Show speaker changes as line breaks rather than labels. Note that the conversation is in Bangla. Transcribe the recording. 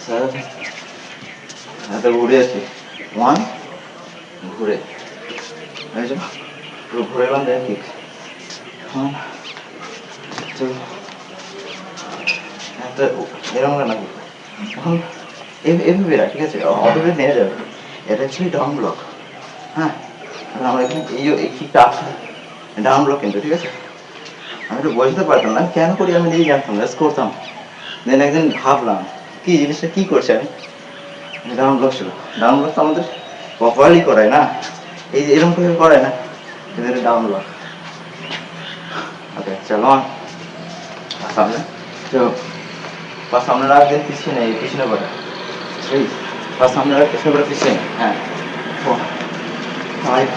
সেভেন, হাতে ঘুরে আছে, ওয়ান, ঘুরে, পুরো ঘুরে বান্ধে কিক, ওয়ান, টু, একটা এরকম না এখন এভাবে রাখ, ঠিক আছে, অটোমেটিক নেমে যাবে। এটা অ্যাকচুয়ালি ডাউন ব্লক। হ্যাঁ, এখন আমরা এখানে এই কিকটা আছে ডাউন ব্লক কিন্তু, ঠিক আছে। আমি তো বুঝতে পারতাম না কেন করি, আমি নিজেই জানতাম জাস্ট করতাম। দেন একদিন ভাবলাম কি জিনিসটা কী করছে আমি, ডাউন ব্লক ছিল। ডাউন ব্লক তো আমাদের প্রপারলি করায় না, এই যে এরকম করে করায় না, কিন্তু এটা ডাউন ব্লক। ওকে চলো সামনে, তো বা সামনে রাখবেন, পিছিয়ে নেই, পিছনে করে এই বা সামনে রাখ, পিছনে করে পিছিয়ে নেই। হ্যাঁ, 4, 5